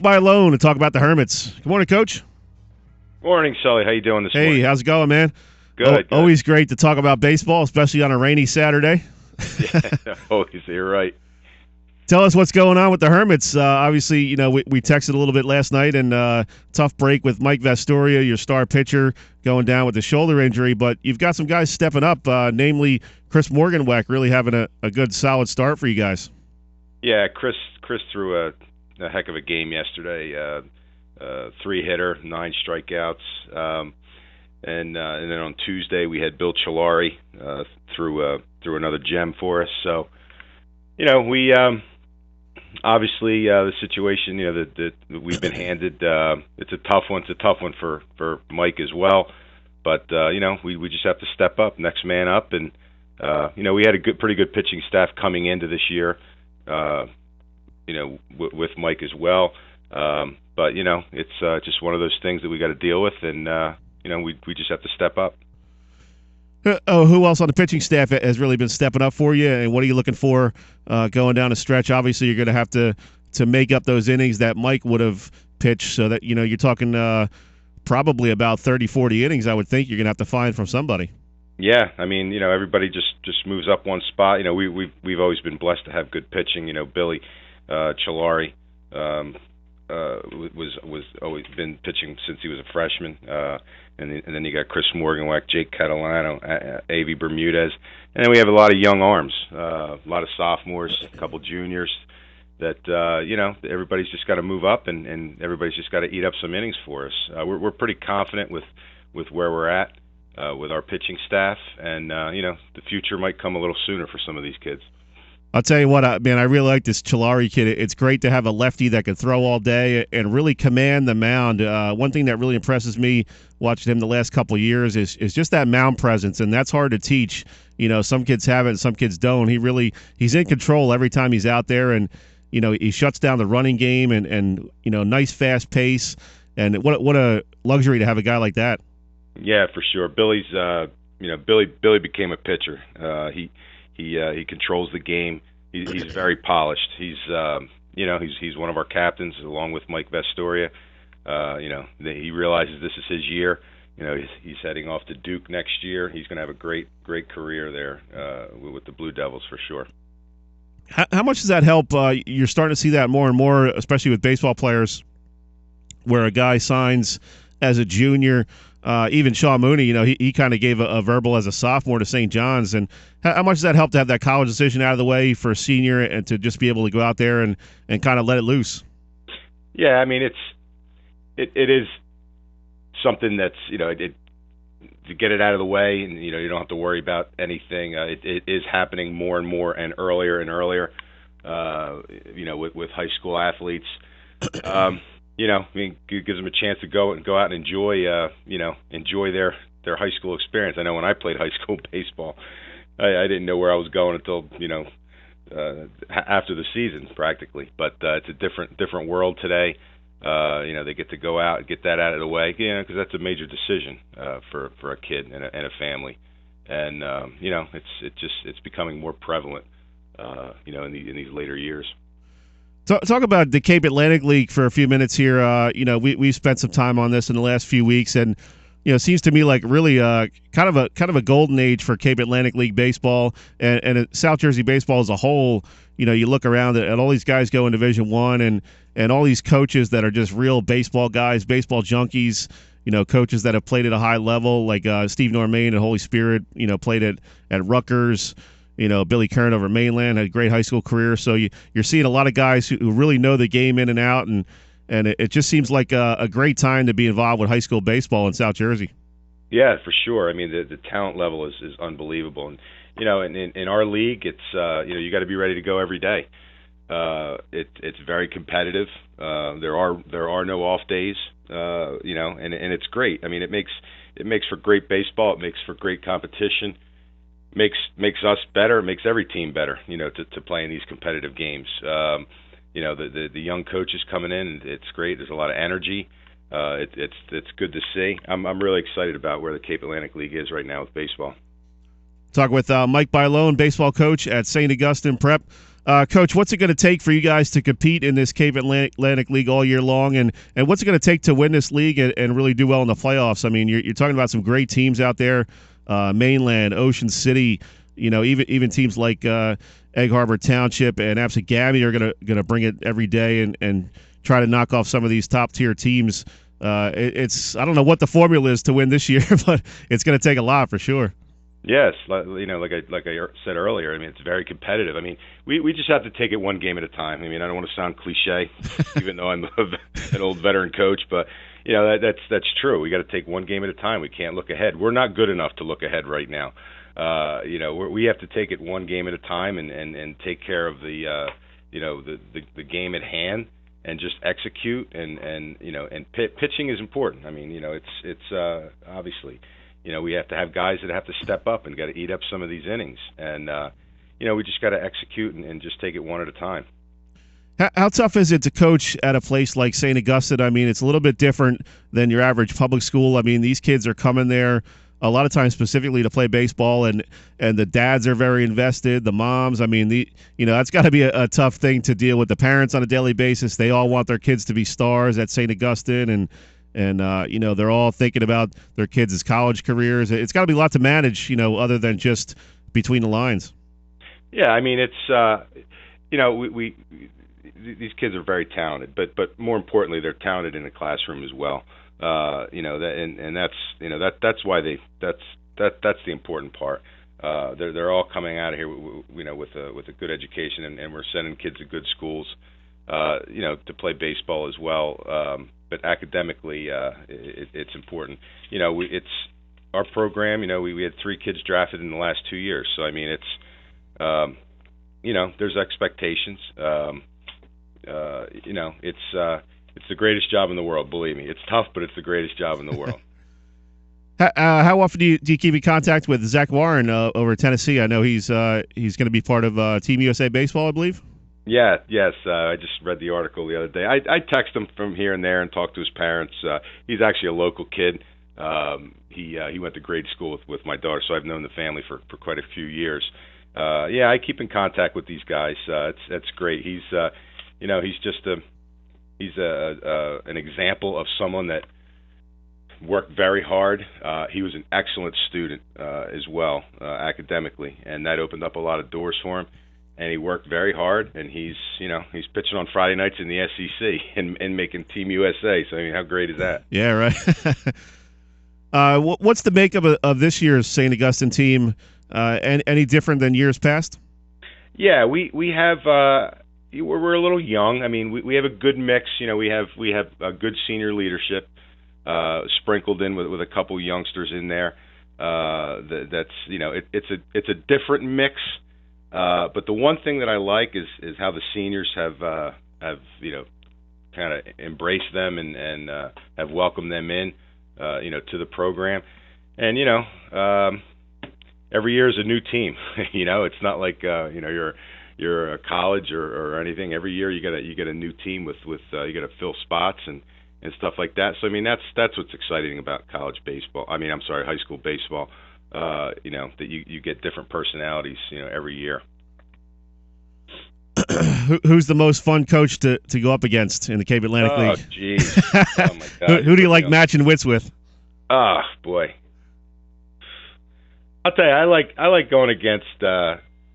Bylone to talk about the Hermits. Good morning, Coach. Morning, Sully. How you doing this morning? Hey, how's it going, man? Good. Always great to talk about baseball, especially on a rainy Saturday. Yeah, always. You're right. Tell us what's going on with the Hermits. Obviously, we texted a little bit last night, and tough break with Mike Vastoria, your star pitcher, going down with a shoulder injury. But you've got some guys stepping up, namely Chris Morganweck, really having a good, solid start for you guys. Yeah, Chris threw a heck of a game yesterday. 3-hitter, 9 strikeouts, and then on Tuesday we had Bill Chalari threw another gem for us. So, we obviously the situation that we've been handed. It's a tough one. It's a tough one for Mike as well. But we just have to step up, next man up, and we had a pretty good pitching staff coming into this year. With Mike as well. But it's just one of those things that we got to deal with, and we just have to step up. Who else on the pitching staff has really been stepping up for you, and what are you looking for going down the stretch? Obviously, you're going to have to make up those innings that Mike would have pitched, so that you're talking probably about 30, 40 innings. I would think you're going to have to find from somebody. Yeah, I mean, everybody just moves up one spot. We've always been blessed to have good pitching. Billy Chalari was always been pitching since he was a freshman, and then you got Chris Morganweck, Jake Catalano, Avi Bermudez, and then we have a lot of young arms, a lot of sophomores, a couple juniors. That everybody's just got to move up, and everybody's just got to eat up some innings for us. We're pretty confident with where we're at with our pitching staff, and the future might come a little sooner for some of these kids. I'll tell you what, man, I really like this Chalari kid. It's great to have a lefty that can throw all day and really command the mound. One thing that really impresses me watching him the last couple of years is just that mound presence, and that's hard to teach. Some kids have it and some kids don't. He's in control every time he's out there, and he shuts down the running game and nice fast pace. And what a luxury to have a guy like that. Yeah, for sure. Billy's Billy became a pitcher. He controls the game. He's very polished. He's one of our captains along with Mike Vastoria. He realizes this is his year. He's heading off to Duke next year. He's going to have a great career there with the Blue Devils for sure. How much does that help? You're starting to see that more and more, especially with baseball players, where a guy signs as a junior. Even Shaw Mooney, he kind of gave a verbal as a sophomore to St. John's. And how much does that help to have that college decision out of the way for a senior and to just be able to go out there and kind of let it loose? Yeah, I mean, it is something that's, to get it out of the way, and, you don't have to worry about anything. It is happening more and more and earlier, with high school athletes. It gives them a chance to go out and enjoy their high school experience. I know when I played high school baseball, I didn't know where I was going until after the season practically. But it's a different world today. They get to go out and get that out of the way, because that's a major decision for a kid and a family, and it's becoming more prevalent, in these later years. Talk about the Cape Atlantic League for a few minutes here. We've spent some time on this in the last few weeks, and it seems to me like really kind of a golden age for Cape Atlantic League baseball and South Jersey baseball as a whole. You look around at all these guys go in Division I, and all these coaches that are just real baseball guys, baseball junkies. Coaches that have played at a high level, like Steve Normain at Holy Spirit. Played at Rutgers. Billy Kern over Mainland had a great high school career. So you're seeing a lot of guys who really know the game in and out, and it just seems like a great time to be involved with high school baseball in South Jersey. Yeah, for sure. I mean, the talent level is unbelievable, and in our league, it's you got to be ready to go every day. It's very competitive. There are no off days. And it's great. I mean, it makes for great baseball. It makes for great competition. Makes us better, makes every team better, to play in these competitive games. The young coaches coming in, it's great. There's a lot of energy. It's good to see. I'm really excited about where the Cape Atlantic League is right now with baseball. Talk with Mike Bylone, baseball coach at St. Augustine Prep. Coach, what's it going to take for you guys to compete in this Cape Atlantic League all year long, and what's it going to take to win this league and really do well in the playoffs? I mean, you're talking about some great teams out there, Mainland, Ocean City, even teams like Egg Harbor Township and Absegami are going to bring it every day and try to knock off some of these top tier teams. It's I don't know what the formula is to win this year, but it's going to take a lot for sure. Yes, like I said earlier, I mean, it's very competitive. I mean, we just have to take it one game at a time. I mean, I don't want to sound cliche, even though I'm an old veteran coach, but that's true. We got to take one game at a time. We can't look ahead. We're not good enough to look ahead right now. We have to take it one game at a time and take care of the game at hand and just execute and pitching is important. I mean, it's obviously. We have to have guys that have to step up and got to eat up some of these innings. And, we just got to execute and just take it one at a time. How tough is it to coach at a place like St. Augustine? I mean, it's a little bit different than your average public school. I mean, these kids are coming there a lot of times specifically to play baseball, and the dads are very invested, the moms. I mean, that's got to be a tough thing to deal with the parents on a daily basis. They all want their kids to be stars at St. Augustine, and they're all thinking about their kids' college careers. It's got to be a lot to manage, other than just between the lines. Yeah, I mean, it's these kids are very talented, but more importantly, they're talented in the classroom as well. That's why that's the important part. They're all coming out of here, with a good education, and we're sending kids to good schools, to play baseball as well. But academically, it's important. It's our program. We had 3 kids drafted in the last 2 years. So I mean, it's there's expectations. It's the greatest job in the world. Believe me, it's tough, but it's the greatest job in the world. How often do you keep in contact with Zach Warren over at Tennessee? I know he's going to be part of Team USA Baseball, I believe. Yeah, yes. I just read the article the other day. I text him from here and there and talk to his parents. He's actually a local kid. He went to grade school with my daughter, so I've known the family for quite a few years. I keep in contact with these guys. It's great. He's just an example of someone that worked very hard. He was an excellent student as well, academically, and that opened up a lot of doors for him. And he worked very hard, and he's pitching on Friday nights in the SEC and making Team USA. So I mean, how great is that? Yeah, right. What's the makeup of this year's St. Augustine team? Any different than years past? Yeah, we have. We're a little young. I mean, we have a good mix. We have a good senior leadership sprinkled in with a couple youngsters in there. It's a different mix. But the one thing that I like is how the seniors have kind of embraced them and have welcomed them in, to the program. And every year is a new team. It's not like you're a college or anything. Every year you get a new team with you got to fill spots and stuff like that. So I mean that's what's exciting about college baseball. I mean, I'm sorry, high school baseball. That you get different personalities, every year. Who's the most fun coach to go up against in the Cape Atlantic League? Oh, jeez. Oh, my God. Who do you like matching wits with? Oh, boy. I'll tell you, I like going against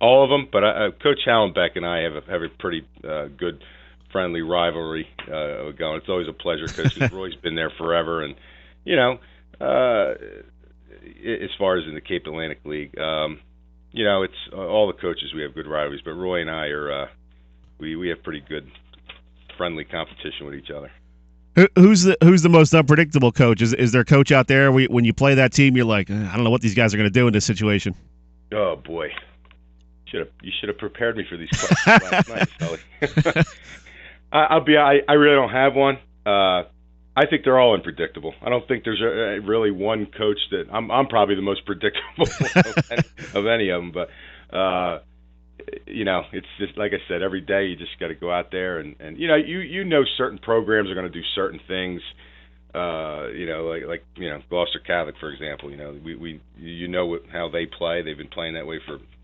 all of them, but Coach Hallenbeck and I have a pretty good friendly rivalry going. It's always a pleasure because Roy's been there forever, and as far as in the Cape Atlantic League, it's all the coaches. We have good rivalries, but Roy and I are we have pretty good friendly competition with each other. Who's the most unpredictable coach? Is there a coach out there when you play that team, you're like, I don't know what these guys are going to do in this situation? Oh boy, you should have prepared me for these questions last night, Sully. I really don't have one. I think they're all unpredictable. I don't think there's really one coach that I'm probably the most predictable of any of them. But it's just like I said, every day you just got to go out there and certain programs are going to do certain things. Gloucester Catholic, for example. How they play. They've been playing that way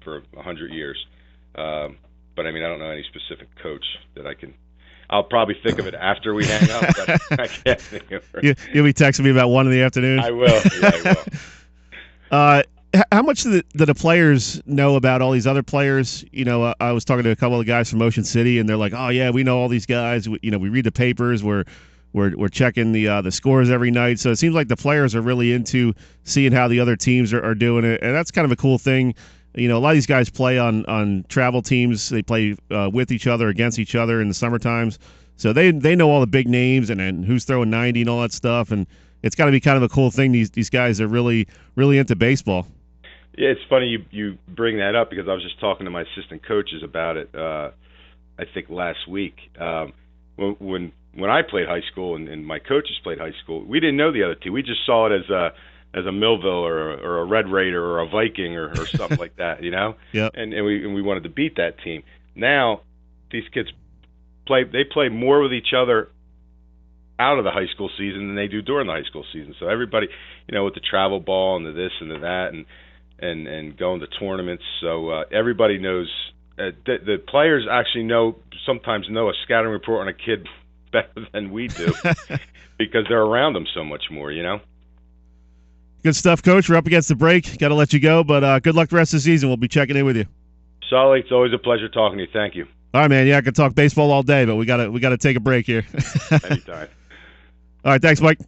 for 100 years. But I don't know any specific coach that I can. I'll probably think of it after we hang up, but I can't think of it. You'll be texting me about 1 PM. I will. Yeah, I will. How much do the players know about all these other players? I was talking to a couple of guys from Ocean City, and they're like, "Oh yeah, we know all these guys. We read the papers. We're checking the scores every night." So it seems like the players are really into seeing how the other teams are doing it, and that's kind of a cool thing. A lot of these guys play on travel teams. They play with each other, against each other in the summer times. So they know all the big names and who's throwing 90 and all that stuff. And it's got to be kind of a cool thing. These guys are really, really into baseball. Yeah, it's funny you bring that up because I was just talking to my assistant coaches about it, I think last week. When I played high school and my coaches played high school, we didn't know the other team. We just saw it as a Millville or a Red Raider or a Viking or something like that, Yep. And we wanted to beat that team. Now these kids play more with each other out of the high school season than they do during the high school season. So everybody, with the travel ball and the this and the that and going to tournaments. So everybody knows. The players actually sometimes know a scouting report on a kid better than we do because they're around them so much more, Good stuff, Coach. We're up against the break. Got to let you go, but good luck the rest of the season. We'll be checking in with you. Sully, it's always a pleasure talking to you. Thank you. All right, man. Yeah, I could talk baseball all day, but we gotta take a break here. Anytime. All right, thanks, Mike.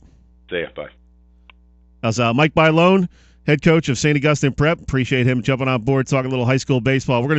See ya. Bye. That's Mike Bylone, head coach of St. Augustine Prep. Appreciate him jumping on board, talking a little high school baseball. We're gonna